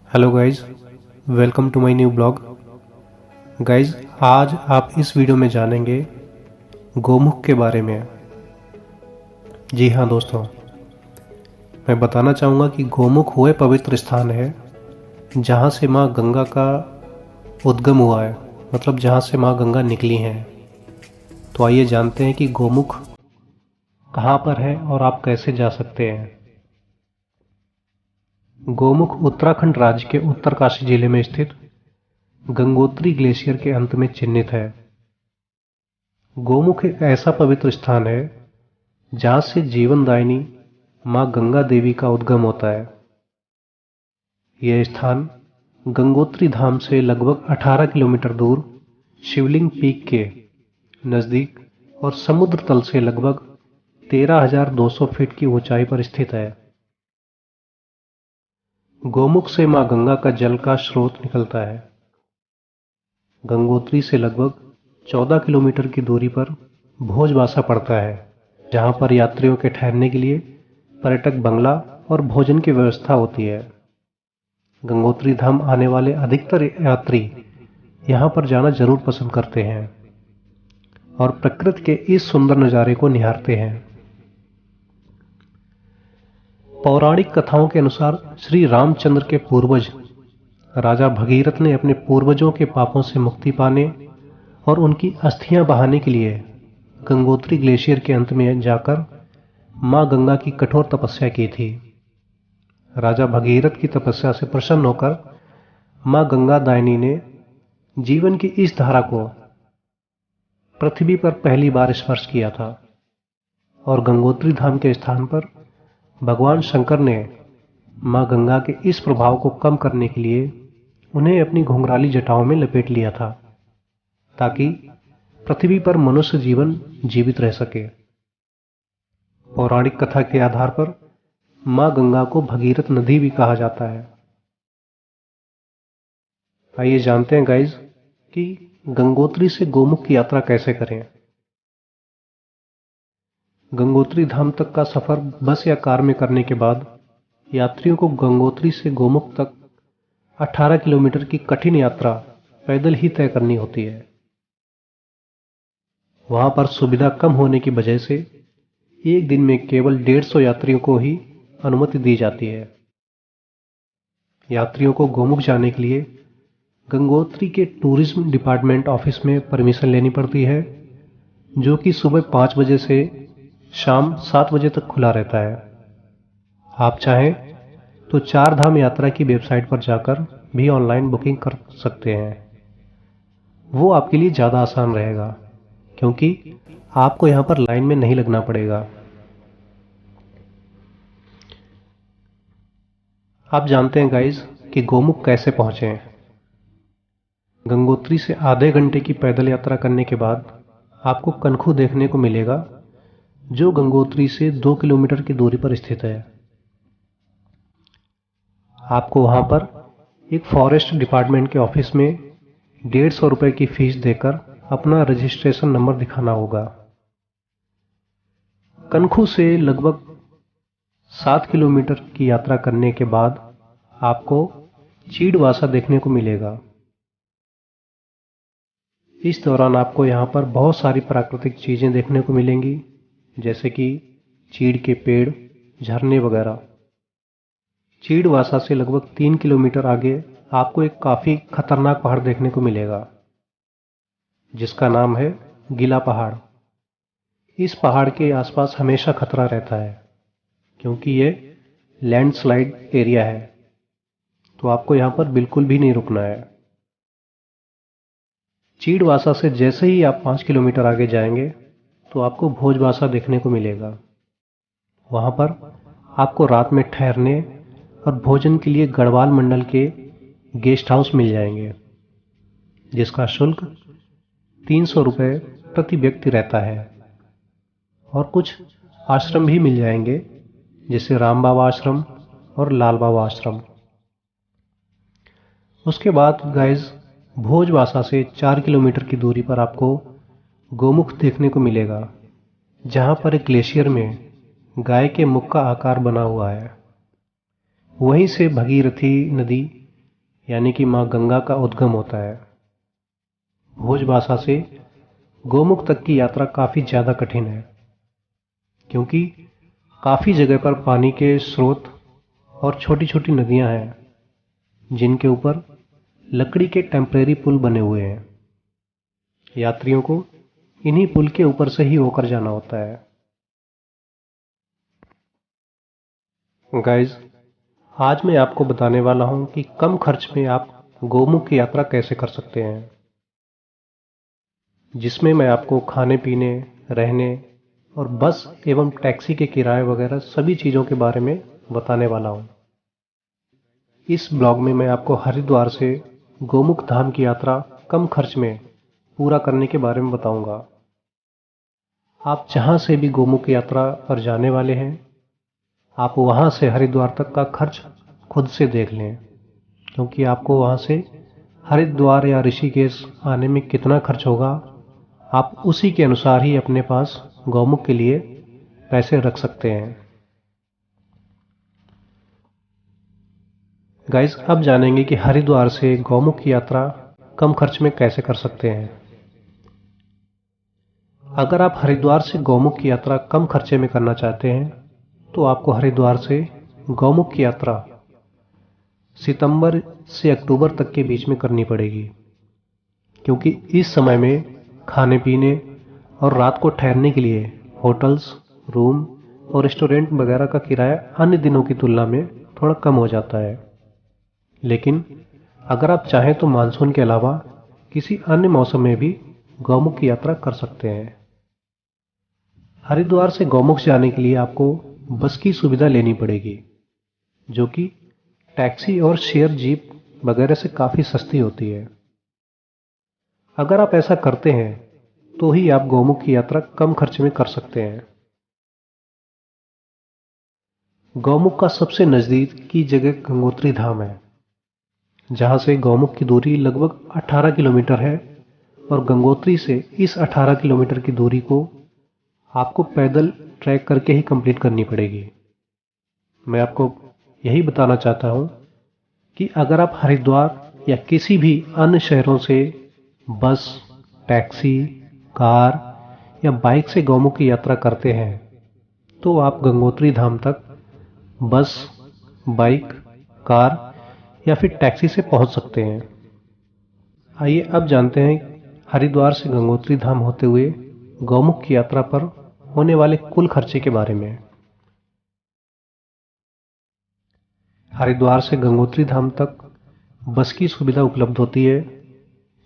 Hello guys, welcome to my new blog. Guys, आज आप इस वीडियो में जानेंगे गोमुख के बारे में। जी हाँ दोस्तों, मैं बताना चाहूँगा कि गोमुख वह पवित्र स्थान है जहाँ से माँ गंगा का उद्गम हुआ है, मतलब जहाँ से माँ गंगा निकली हैं। तो आइए जानते हैं कि गोमुख कहाँ पर है और आप कैसे जा सकते हैं। गोमुख उत्तराखंड राज्य के उत्तरकाशी जिले में स्थित गंगोत्री ग्लेशियर के अंत में चिह्नित है। गोमुख एक ऐसा पवित्र स्थान है जहाँ से जीवनदायिनी माँ गंगा देवी का उद्गम होता है। यह स्थान गंगोत्री धाम से लगभग 18 किलोमीटर दूर शिवलिंग पीक के नज़दीक और समुद्र तल से लगभग 13,200 फीट की ऊंचाई पर स्थित है। गोमुख से माँ गंगा का जल का स्रोत निकलता है। गंगोत्री से लगभग 14 किलोमीटर की दूरी पर भोजवासा पड़ता है, जहाँ पर यात्रियों के ठहरने के लिए पर्यटक बंगला और भोजन की व्यवस्था होती है। गंगोत्री धाम आने वाले अधिकतर यात्री यहाँ पर जाना जरूर पसंद करते हैं और प्रकृति के इस सुंदर नज़ारे को निहारते हैं। पौराणिक कथाओं के अनुसार श्री रामचंद्र के पूर्वज राजा भगीरथ ने अपने पूर्वजों के पापों से मुक्ति पाने और उनकी अस्थियां बहाने के लिए गंगोत्री ग्लेशियर के अंत में जाकर मां गंगा की कठोर तपस्या की थी। राजा भगीरथ की तपस्या से प्रसन्न होकर मां गंगा दायनी ने जीवन की इस धारा को पृथ्वी पर पहली बार स्पर्श किया था और गंगोत्री धाम के स्थान पर भगवान शंकर ने मां गंगा के इस प्रभाव को कम करने के लिए उन्हें अपनी घुंघराली जटाओं में लपेट लिया था, ताकि पृथ्वी पर मनुष्य जीवन जीवित रह सके। पौराणिक कथा के आधार पर मां गंगा को भगीरथ नदी भी कहा जाता है। आइए जानते हैं गाइज कि गंगोत्री से गोमुख की यात्रा कैसे करें। गंगोत्री धाम तक का सफर बस या कार में करने के बाद यात्रियों को गंगोत्री से गोमुख तक 18 किलोमीटर की कठिन यात्रा पैदल ही तय करनी होती है। वहां पर सुविधा कम होने की वजह से एक दिन में केवल 150 यात्रियों को ही अनुमति दी जाती है। यात्रियों को गोमुख जाने के लिए गंगोत्री के टूरिज्म डिपार्टमेंट ऑफिस में परमिशन लेनी पड़ती है, जो कि सुबह 5 बजे से शाम 7 बजे तक खुला रहता है। आप चाहें तो चार धाम यात्रा की वेबसाइट पर जाकर भी ऑनलाइन बुकिंग कर सकते हैं। वो आपके लिए ज़्यादा आसान रहेगा, क्योंकि आपको यहाँ पर लाइन में नहीं लगना पड़ेगा। आप जानते हैं गाइज कि गोमुख कैसे पहुँचें। गंगोत्री से आधे घंटे की पैदल यात्रा करने के बाद आपको कनखू देखने को मिलेगा, जो गंगोत्री से 2 किलोमीटर की दूरी पर स्थित है। आपको वहां पर एक फॉरेस्ट डिपार्टमेंट के ऑफिस में 150 रुपये की फीस देकर अपना रजिस्ट्रेशन नंबर दिखाना होगा। कनखू से लगभग 7 किलोमीटर की यात्रा करने के बाद आपको चीड़वासा देखने को मिलेगा। इस दौरान आपको यहाँ पर बहुत सारी प्राकृतिक चीजें देखने को मिलेंगी, जैसे कि चीड़ के पेड़, झरने वगैरह। चीड़वासा से लगभग 3 किलोमीटर आगे आपको एक काफी खतरनाक पहाड़ देखने को मिलेगा, जिसका नाम है गीला पहाड़। इस पहाड़ के आसपास हमेशा खतरा रहता है, क्योंकि ये लैंडस्लाइड एरिया है, तो आपको यहाँ पर बिल्कुल भी नहीं रुकना है। चीड़वासा से जैसे ही आप 5 किलोमीटर आगे जाएंगे तो आपको भोजवासा देखने को मिलेगा। वहां पर आपको रात में ठहरने और भोजन के लिए गढ़वाल मंडल के गेस्ट हाउस मिल जाएंगे, जिसका शुल्क 300 रुपये प्रति व्यक्ति रहता है। और कुछ आश्रम भी मिल जाएंगे, जैसे राम बाबा आश्रम और लाल बाबा आश्रम। उसके बाद गाइज भोजवासा से 4 किलोमीटर की दूरी पर आपको गोमुख देखने को मिलेगा, जहां पर एक ग्लेशियर में गाय के मुख का आकार बना हुआ है। वहीं से भगीरथी नदी यानी कि माँ गंगा का उद्गम होता है। भोज भाषा से गोमुख तक की यात्रा काफ़ी ज़्यादा कठिन है, क्योंकि काफ़ी जगह पर पानी के स्रोत और छोटी छोटी नदियां हैं जिनके ऊपर लकड़ी के टेम्परेरी पुल बने हुए हैं। यात्रियों को इन्हीं पुल के ऊपर से ही होकर जाना होता है। गाइस, आज मैं आपको बताने वाला हूं कि कम खर्च में आप गोमुख की यात्रा कैसे कर सकते हैं, जिसमें मैं आपको खाने पीने, रहने और बस एवं टैक्सी के किराए वगैरह सभी चीज़ों के बारे में बताने वाला हूं। इस ब्लॉग में मैं आपको हरिद्वार से गोमुख धाम की यात्रा कम खर्च में पूरा करने के बारे में बताऊंगा। आप जहां से भी गोमुख यात्रा पर जाने वाले हैं, आप वहां से हरिद्वार तक का खर्च खुद से देख लें, क्योंकि आपको वहां से हरिद्वार या ऋषिकेश आने में कितना खर्च होगा, आप उसी के अनुसार ही अपने पास गौमुख के लिए पैसे रख सकते हैं। गाइस, अब जानेंगे कि हरिद्वार से गौमुख की यात्रा कम खर्च में कैसे कर सकते हैं। अगर आप हरिद्वार से गौमुख की यात्रा कम खर्चे में करना चाहते हैं, तो आपको हरिद्वार से गौमुख की यात्रा सितंबर से अक्टूबर तक के बीच में करनी पड़ेगी, क्योंकि इस समय में खाने पीने और रात को ठहरने के लिए होटल्स, रूम और रेस्टोरेंट वगैरह का किराया अन्य दिनों की तुलना में थोड़ा कम हो जाता है। लेकिन अगर आप चाहें तो मानसून के अलावा किसी अन्य मौसम में भी गौमुख की यात्रा कर सकते हैं। हरिद्वार से गौमुख जाने के लिए आपको बस की सुविधा लेनी पड़ेगी, जो कि टैक्सी और शेयर जीप वगैरह से काफ़ी सस्ती होती है। अगर आप ऐसा करते हैं तो ही आप गौमुख की यात्रा कम खर्च में कर सकते हैं। गौमुख का सबसे नज़दीक की जगह गंगोत्री धाम है, जहां से गौमुख की दूरी लगभग 18 किलोमीटर है, और गंगोत्री से इस 18 किलोमीटर की दूरी को आपको पैदल ट्रैक करके ही कंप्लीट करनी पड़ेगी। मैं आपको यही बताना चाहता हूं कि अगर आप हरिद्वार या किसी भी अन्य शहरों से बस, टैक्सी, कार या बाइक से गौमुख की यात्रा करते हैं, तो आप गंगोत्री धाम तक बस, बाइक, कार या फिर टैक्सी से पहुंच सकते हैं। आइए अब जानते हैं हरिद्वार से गंगोत्री धाम होते हुए गौमुख की यात्रा पर होने वाले कुल खर्चे के बारे में। हरिद्वार से गंगोत्री धाम तक बस की सुविधा उपलब्ध होती है,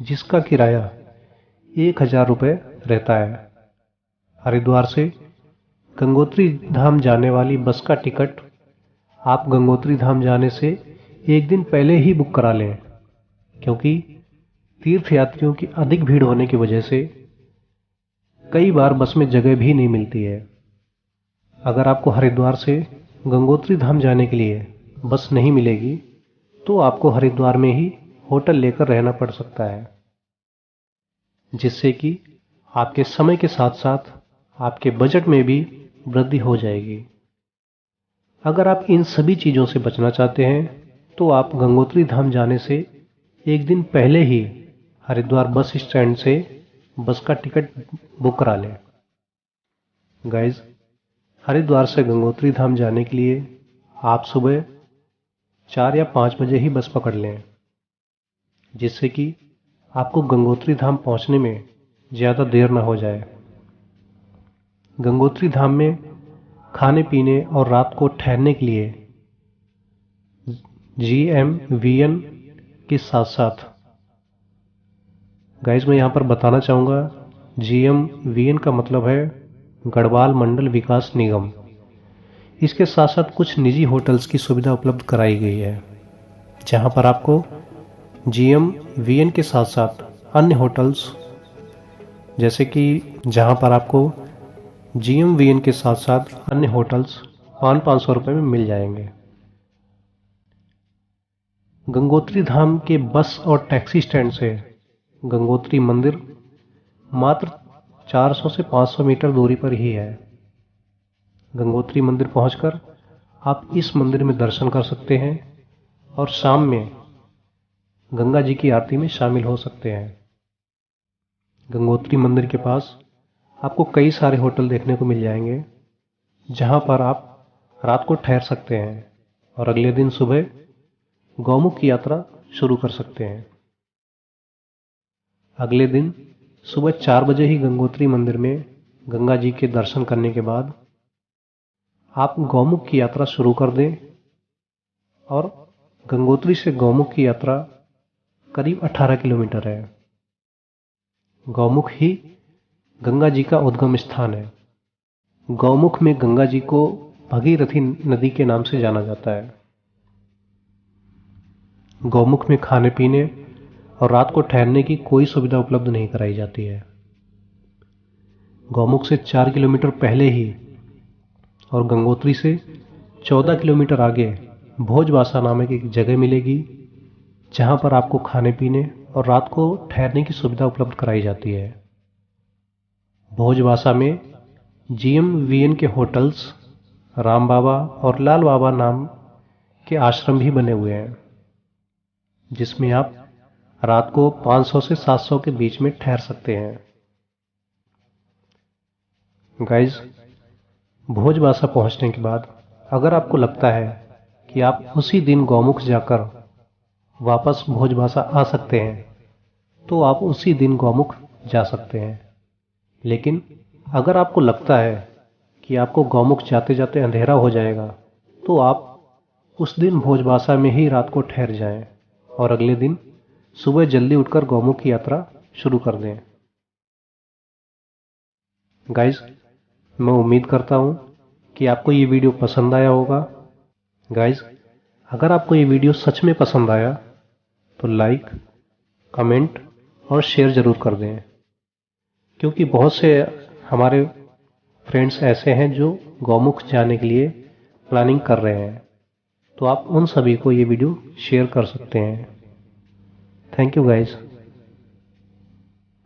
जिसका किराया 1000 रुपये रहता है। हरिद्वार से गंगोत्री धाम जाने वाली बस का टिकट आप गंगोत्री धाम जाने से एक दिन पहले ही बुक करा लें, क्योंकि तीर्थयात्रियों की अधिक भीड़ होने की वजह से कई बार बस में जगह भी नहीं मिलती है। अगर आपको हरिद्वार से गंगोत्री धाम जाने के लिए बस नहीं मिलेगी, तो आपको हरिद्वार में ही होटल लेकर रहना पड़ सकता है, जिससे कि आपके समय के साथ साथ आपके बजट में भी वृद्धि हो जाएगी। अगर आप इन सभी चीज़ों से बचना चाहते हैं, तो आप गंगोत्री धाम जाने से एक दिन पहले ही हरिद्वार बस स्टैंड से बस का टिकट बुक करा लें। गाइज, हरिद्वार से गंगोत्री धाम जाने के लिए आप सुबह 4 या 5 बजे ही बस पकड़ लें, जिससे कि आपको गंगोत्री धाम पहुंचने में ज़्यादा देर ना हो जाए। गंगोत्री धाम में खाने पीने और रात को ठहरने के लिए GMVN के साथ साथ, गाइज मैं यहाँ पर बताना चाहूँगा, GMVN का मतलब है गढ़वाल मंडल विकास निगम। इसके साथ साथ कुछ निजी होटल्स की सुविधा उपलब्ध कराई गई है, जहाँ पर आपको GMVN के साथ साथ अन्य होटल्स, जैसे कि जहाँ पर आपको GMVN के साथ साथ अन्य होटल्स 500 रुपये में मिल जाएंगे। गंगोत्री धाम के बस और टैक्सी स्टैंड से गंगोत्री मंदिर मात्र 400 से 500 मीटर दूरी पर ही है। गंगोत्री मंदिर पहुंचकर आप इस मंदिर में दर्शन कर सकते हैं, और शाम में गंगा जी की आरती में शामिल हो सकते हैं। गंगोत्री मंदिर के पास आपको कई सारे होटल देखने को मिल जाएंगे, जहां पर आप रात को ठहर सकते हैं और अगले दिन सुबह गौमुख की यात्रा शुरू कर सकते हैं। अगले दिन सुबह 4 बजे ही गंगोत्री मंदिर में गंगा जी के दर्शन करने के बाद आप गौमुख की यात्रा शुरू कर दें और गंगोत्री से गौमुख की यात्रा करीब 18 किलोमीटर है। गौमुख ही गंगा जी का उद्गम स्थान है। गौमुख में गंगा जी को भगीरथी नदी के नाम से जाना जाता है। गौमुख में खाने पीने और रात को ठहरने की कोई सुविधा उपलब्ध नहीं कराई जाती है। गौमुख से 4 किलोमीटर पहले ही और गंगोत्री से 14 किलोमीटर आगे भोजबासा नामक एक जगह मिलेगी, जहां पर आपको खाने पीने और रात को ठहरने की सुविधा उपलब्ध कराई जाती है। भोजबासा में GMVN के होटल्स, राम बाबा और लाल बाबा नाम के आश्रम भी बने हुए हैं, जिसमें आप रात को 500 से 700 के बीच में ठहर सकते हैं। गाइज, भोजबासा पहुंचने के बाद अगर आपको लगता है कि आप उसी दिन गौमुख जाकर वापस भोजबासा आ सकते हैं, तो आप उसी दिन गौमुख जा सकते हैं। लेकिन अगर आपको लगता है कि आपको गौमुख जाते जाते अंधेरा हो जाएगा, तो आप उस दिन भोजबासा में ही रात को ठहर जाएं और अगले दिन सुबह जल्दी उठकर गौमुख की यात्रा शुरू कर दें। गाइज, मैं उम्मीद करता हूं कि आपको ये वीडियो पसंद आया होगा। गाइज, अगर आपको ये वीडियो सच में पसंद आया तो लाइक, कमेंट और शेयर जरूर कर दें, क्योंकि बहुत से हमारे फ्रेंड्स ऐसे हैं जो गौमुख जाने के लिए प्लानिंग कर रहे हैं, तो आप उन सभी को ये वीडियो शेयर कर सकते हैं। Thank you guys.